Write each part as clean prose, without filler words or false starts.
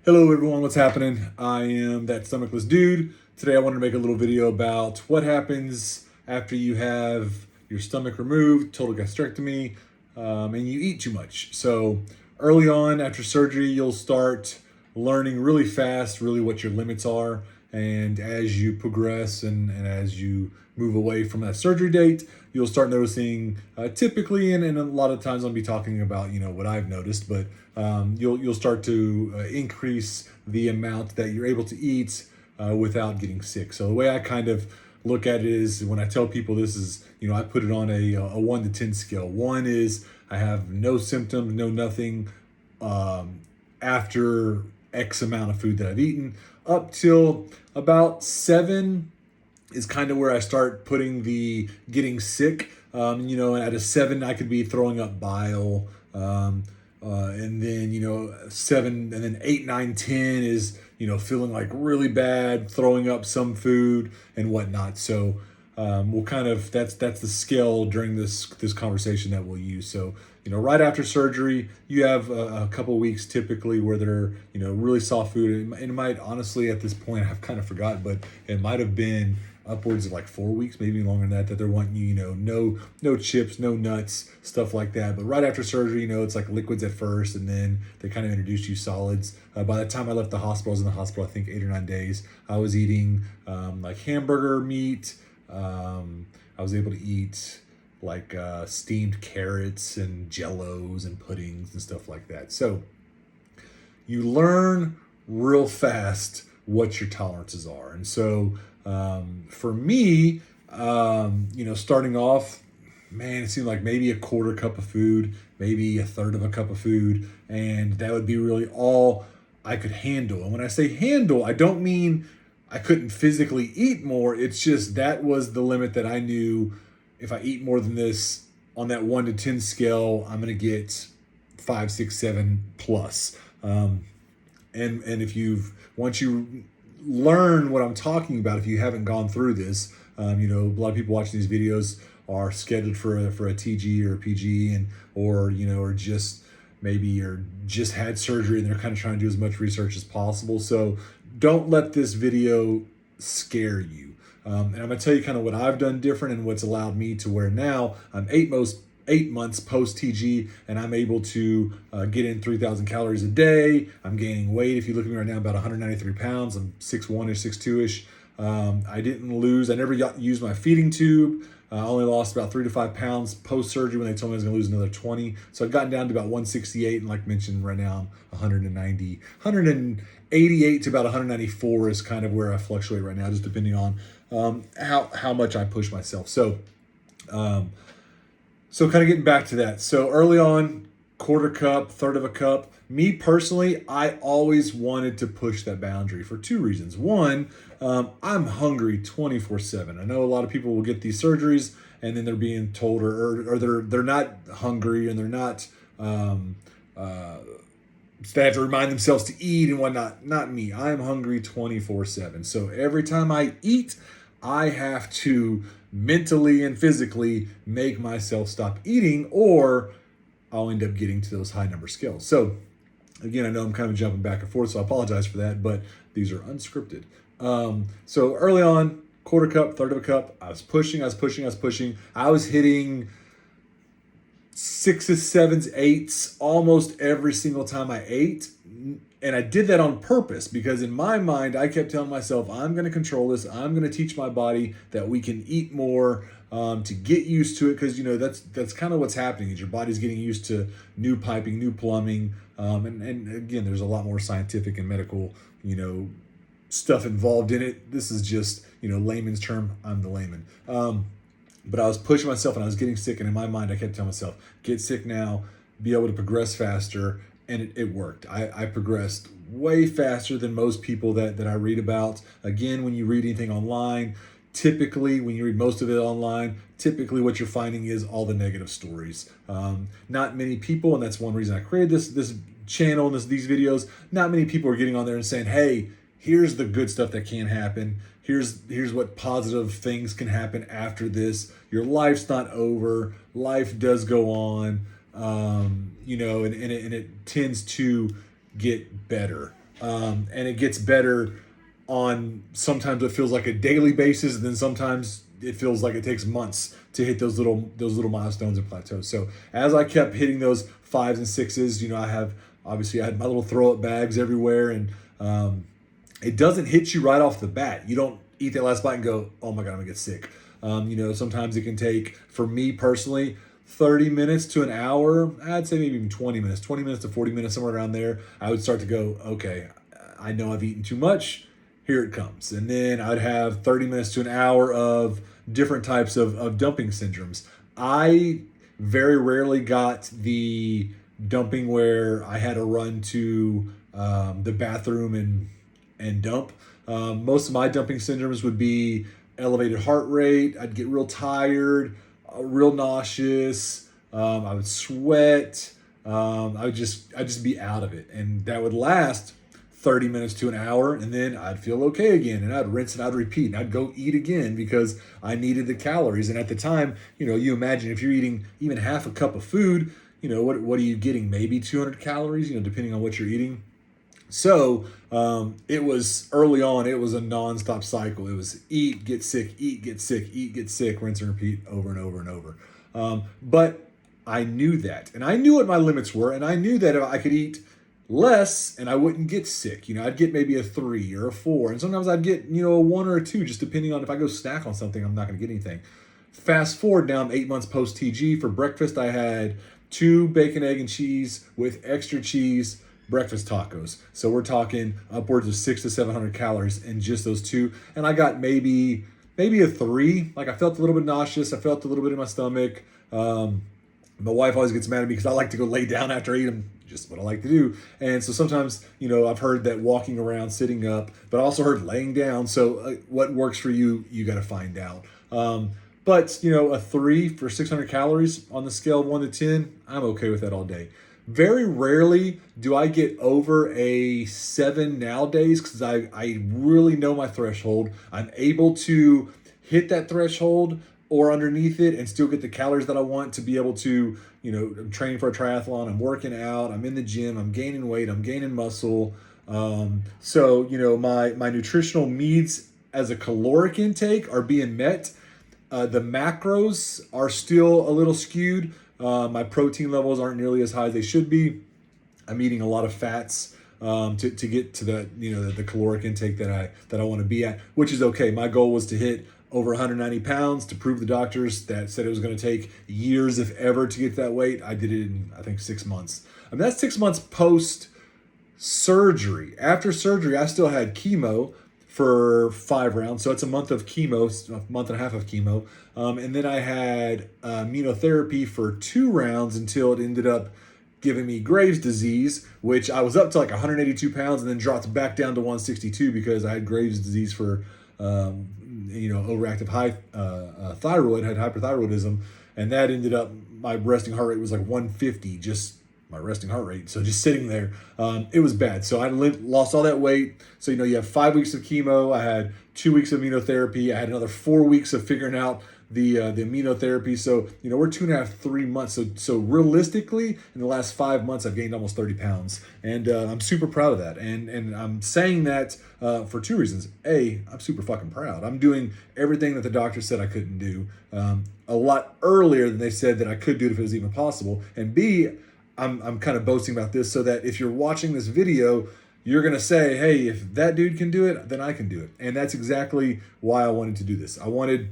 Hello everyone, what's happening? I am that stomachless dude. Today I wanted to make a little video about what happens after you have your stomach removed, total gastrectomy, and you eat too much. So early on after surgery, you'll start learning really fast really what your limits are. And as you progress and as you move away from that surgery date, you'll start noticing typically, and a lot of times I'll be talking about what I've noticed, but you'll start to increase the amount that you're able to eat without getting sick. So the way I kind of look at it is when I tell people this is, I put it on a 1 to 10 scale. 1 is I have no symptoms, no nothing after X amount of food that I've eaten, up till about 7 is kind of where I start putting the getting sick. At a 7, I could be throwing up bile. And then, 7, and then 8, 9, 10 is, feeling like really bad, throwing up some food and whatnot. So we'll kind of, that's the scale during this conversation that we'll use. So, right after surgery, you have a couple weeks typically where they're, really soft food. It might honestly at this point, I've kind of forgot, but it might have been upwards of like 4 weeks, maybe longer than that they're wanting you, no chips, no nuts, stuff like that. But right after surgery, it's like liquids at first, and then they kind of introduce you solids. By the time I left the hospital, I was in the hospital, I think 8 or 9 days. I was eating like hamburger meat. I was able to eat like steamed carrots and jellos and puddings and stuff like that. So you learn real fast what your tolerances are. And so for me, starting off, man, it seemed like maybe a quarter cup of food, maybe a third of a cup of food, and that would be really all I could handle. And when I say handle, I don't mean I couldn't physically eat more. It's just that was the limit that I knew. If I eat more than this on that 1 to 10 scale, I'm going to get 5, 6, 7 plus. And if once you learn what I'm talking about, if you haven't gone through this, a lot of people watching these videos are scheduled for a TG or a PG, or just had surgery and they're kind of trying to do as much research as possible. So don't let this video scare you. And I'm gonna tell you kind of what I've done different and what's allowed me to where now I'm 8 months post TG, and I'm able to get in 3,000 calories a day. I'm gaining weight. If you look at me right now, about 193 pounds. I'm 6'1"ish, 6'2"ish. I never used my feeding tube. I only lost about 3 to 5 pounds post surgery when they told me I was going to lose another 20. So I've gotten down to about 168, and like mentioned, right now I'm 188 to about 194 is kind of where I fluctuate right now, just depending on how much I push myself. So kind of getting back to that. So early on, quarter cup, third of a cup. Me personally, I always wanted to push that boundary for 2 reasons. One, I'm hungry 24/7. I know a lot of people will get these surgeries and then they're being told, or they're not hungry and they're not, they have to remind themselves to eat and whatnot. Not me. I'm hungry 24/7. So every time I eat, I have to mentally and physically make myself stop eating, or I'll end up getting to those high number scales. So again, I know I'm kind of jumping back and forth, so I apologize for that, but these are unscripted. So early on, quarter cup, third of a cup, I was pushing. I was hitting 6s, 7s, 8s almost every single time I ate. And I did that on purpose because in my mind, I kept telling myself, I'm going to control this. I'm going to teach my body that we can eat more to get used to it. Because, that's kind of what's happening is your body's getting used to new piping, new plumbing. And again, there's a lot more scientific and medical, stuff involved in it. This is just, layman's term. I'm the layman. But I was pushing myself and I was getting sick. And in my mind, I kept telling myself, get sick now, be able to progress faster. And it worked. I progressed way faster than most people that I read about. Again, when you read anything online, typically when you read most of it online, typically what you're finding is all the negative stories. Not many people, and that's one reason I created this channel and these videos, not many people are getting on there and saying, hey, here's the good stuff that can happen. Here's what positive things can happen after this. Your life's not over. Life does go on. And it tends to get better. And it gets better on sometimes it feels like a daily basis, and then sometimes it feels like it takes months to hit those little milestones and plateaus. So as I kept hitting those fives and sixes, I had my little throw up bags everywhere, and it doesn't hit you right off the bat. You don't eat that last bite and go, oh my God, I'm gonna get sick. Sometimes it can take, for me personally, 30 minutes to an hour. I'd say maybe even 20 minutes, 20 minutes to 40 minutes, somewhere around there. I would start to go, okay, I know I've eaten too much. Here it comes. And then I'd have 30 minutes to an hour of different types of dumping syndromes. I very rarely got the dumping where I had to run to the bathroom and dump. Most of my dumping syndromes would be elevated heart rate. I'd get real tired, real nauseous. I would sweat. I'd just be out of it, and that would last 30 minutes to an hour, and then I'd feel okay again, and I'd rinse and I'd repeat, and I'd go eat again because I needed the calories. And at the time, you imagine if you're eating even half a cup of food, what are you getting? Maybe 200 calories, depending on what you're eating. So it was early on, it was a nonstop cycle. It was eat, get sick, eat, get sick, eat, get sick, rinse and repeat over and over and over. But I knew that, and I knew what my limits were, and I knew that if I could eat less and I wouldn't get sick. I'd get maybe a 3 or a 4, and sometimes I'd get, a 1 or a 2, just depending on if I go snack on something, I'm not going to get anything. Fast forward now, I'm 8 months post TG. For breakfast, I had 2 bacon, egg, and cheese with extra cheese breakfast tacos. So we're talking upwards of 600 to 700 calories in just those 2. And I got maybe a 3. Like, I felt a little bit nauseous. I felt a little bit in my stomach. My wife always gets mad at me because I like to go lay down after I eat them. Just what I like to do. And so sometimes, I've heard that walking around, sitting up, but I also heard laying down. So what works for you, you got to find out. But a 3 for 600 calories on the scale of 1 to 10, I'm okay with that all day. Very rarely do I get over a 7 nowadays because I really know my threshold. I'm able to hit that threshold or underneath it and still get the calories that I want to be able to, I'm training for a triathlon, I'm working out, I'm in the gym, I'm gaining weight, I'm gaining muscle. So my nutritional needs as a caloric intake are being met. The macros are still a little skewed. My protein levels aren't nearly as high as they should be. I'm eating a lot of fats to get to the caloric intake that I want to be at, which is okay. My goal was to hit over 190 pounds to prove the doctors that said it was going to take years, if ever, to get that weight. I did it in, I think, 6 months. I mean, that's 6 months post surgery. After surgery, I still had chemo for 5 rounds. So it's a month of chemo, a month and a half of chemo. And then I had immunotherapy for 2 rounds until it ended up giving me Graves' disease, which I was up to like 182 pounds and then dropped back down to 162 because I had Graves' disease for overactive thyroid, had hyperthyroidism, and that ended up, my resting heart rate was like 150, just my resting heart rate. So just sitting there, it was bad. So I lost all that weight. So, you have 5 weeks of chemo. I had 2 weeks of immunotherapy. I had another 4 weeks of figuring out the immunotherapy. So, we're 2.5, 3 months. So realistically, in the last 5 months, I've gained almost 30 pounds. And I'm super proud of that. And I'm saying that for 2 reasons. A, I'm super fucking proud. I'm doing everything that the doctor said I couldn't do a lot earlier than they said that I could do it if it was even possible. And B, I'm kind of boasting about this so that if you're watching this video, you're going to say, hey, if that dude can do it, then I can do it. And that's exactly why I wanted to do this. I wanted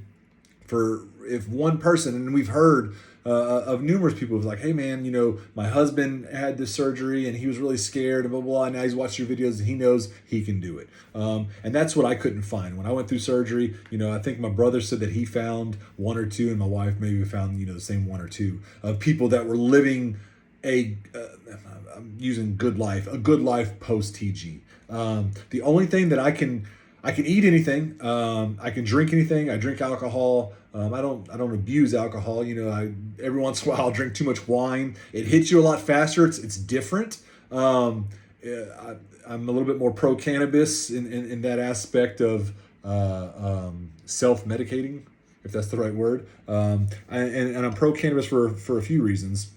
if one person, and we've heard of numerous people who's like, hey man, my husband had this surgery and he was really scared and blah, blah, blah. And now he's watched your videos and he knows he can do it. And that's what I couldn't find. When I went through surgery, I think my brother said that he found 1 or 2 and my wife maybe found, the same 1 or 2 of people that were living I'm using a good life post TG. The only thing that I can eat anything. I can drink anything. I drink alcohol. I don't abuse alcohol. Every once in a while I'll drink too much wine. It hits you a lot faster. It's different. I'm a little bit more pro cannabis in that aspect of self-medicating, if that's the right word. And I'm pro cannabis for a few reasons.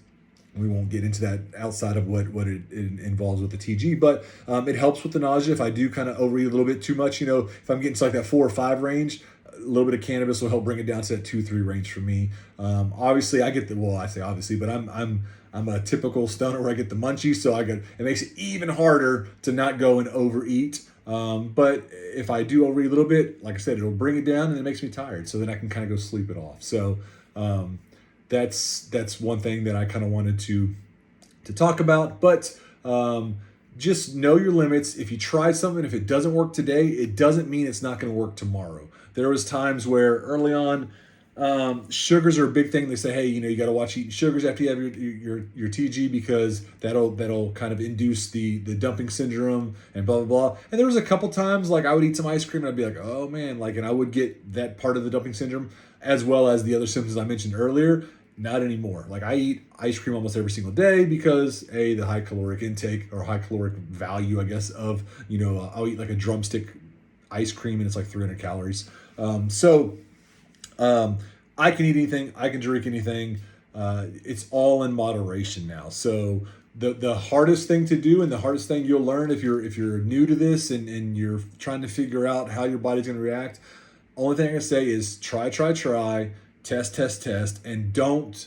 We won't get into that outside of what it involves with the TG, but it helps with the nausea. If I do kind of overeat a little bit too much, if I'm getting to like that 4 or 5 range, a little bit of cannabis will help bring it down to that 2, 3 range for me. Obviously, I get I say obviously, but I'm a typical stoner where I get the munchies, so it makes it even harder to not go and overeat. But if I do overeat a little bit, like I said, it'll bring it down and it makes me tired, so then I can kind of go sleep it off. So that's one thing that I kind of wanted to talk about. But just know your limits. If you try something, if it doesn't work today, it doesn't mean it's not going to work tomorrow. There was times where early on, sugars are a big thing. They say, hey, you got to watch eating sugars after you have your TG, because that'll kind of induce the dumping syndrome and blah, blah, blah. And there was a couple times like I would eat some ice cream and I'd be like, oh man, and I would get that part of the dumping syndrome as well as the other symptoms I mentioned earlier. Not anymore. I eat ice cream almost every single day because the high caloric intake or high caloric value, I guess, of, I'll eat like a drumstick ice cream and it's like 300 calories. I can eat anything. I can drink anything. It's all in moderation now. So the hardest thing to do and the hardest thing you'll learn if you're new to this and you're trying to figure out how your body's going to react, only thing I can say is try, test, and don't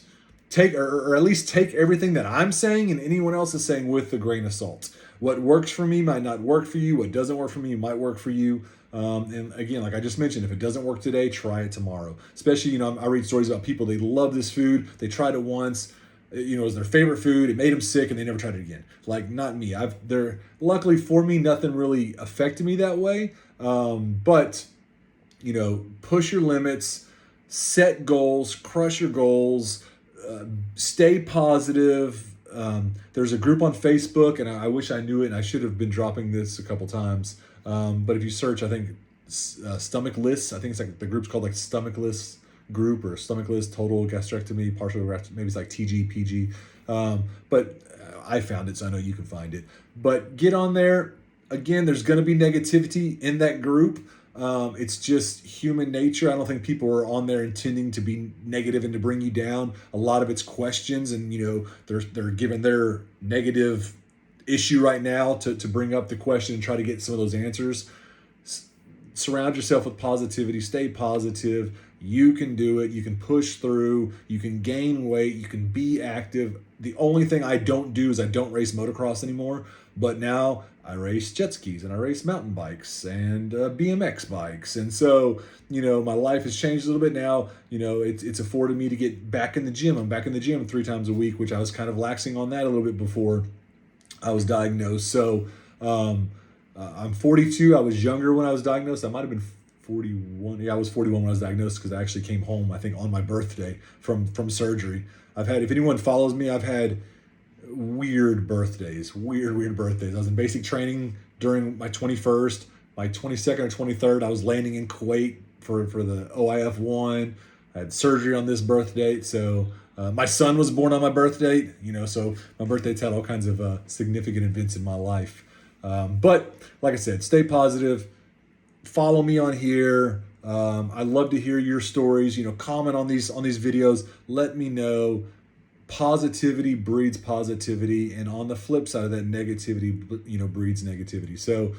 take, or at least take everything that I'm saying and anyone else is saying with a grain of salt. What works for me might not work for you. What doesn't work for me might work for you. And again, like I just mentioned, if it doesn't work today, try it tomorrow. Especially, I read stories about people, they love this food. They tried it once, it was their favorite food. It made them sick and they never tried it again. Not me. Luckily for me, nothing really affected me that way. But push your limits, set goals, crush your goals, stay positive. There's a group on Facebook, and I wish I knew it, and I should have been dropping this a couple times. But if you search, I think Stomach Lists, I think it's the group's called Stomach Lists Group or Stomach List Total Gastrectomy, Partial maybe it's TG, PG. But I found it, so I know you can find it. But get on there. Again, there's going to be negativity in that group. It's just human nature. I don't think people are on there intending to be negative and to bring you down. A lot of it's questions, and they're given their negative issue right now to bring up the question and try to get some of those answers. Surround yourself with positivity. Stay positive. You can do it. You can push through. You can gain weight. You can be active. The only thing I don't do is I don't race motocross anymore. But now I race jet skis and I race mountain bikes and BMX bikes. And so, my life has changed a little bit now. It's afforded me to get back in the gym. I'm back in the gym 3 times a week, which I was kind of laxing on that a little bit before I was diagnosed. So I'm 42. I was younger when I was diagnosed. I might have been 41. Yeah, I was 41 when I was diagnosed because I actually came home, I think, on my birthday from surgery. if anyone follows me, I've had weird birthdays. I was in basic training during my 21st, my 22nd or 23rd. I was landing in Kuwait for the OIF 1. I had surgery on this birth date. So my son was born on my birth date, so my birth date's had all kinds of significant events in my life. But like I said, stay positive. Follow me on here. I'd love to hear your stories. Comment on these videos. Let me know. Positivity breeds positivity, and on the flip side of that, negativity, breeds negativity. So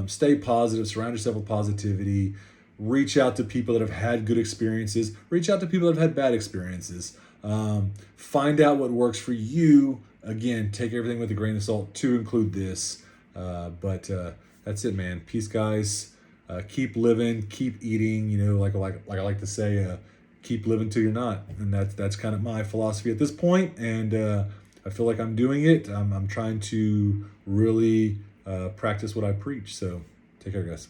stay positive. Surround yourself with positivity. Reach out to people that have had good experiences. Reach out to people that have had bad experiences. Find out what works for you. Again, take everything with a grain of salt, to include this. But that's it, man. Peace, guys. Keep living, keep eating. Like I like to say, keep living till you're not. And that's kind of my philosophy at this point. And I feel like I'm doing it. I'm trying to really practice what I preach. So take care, guys.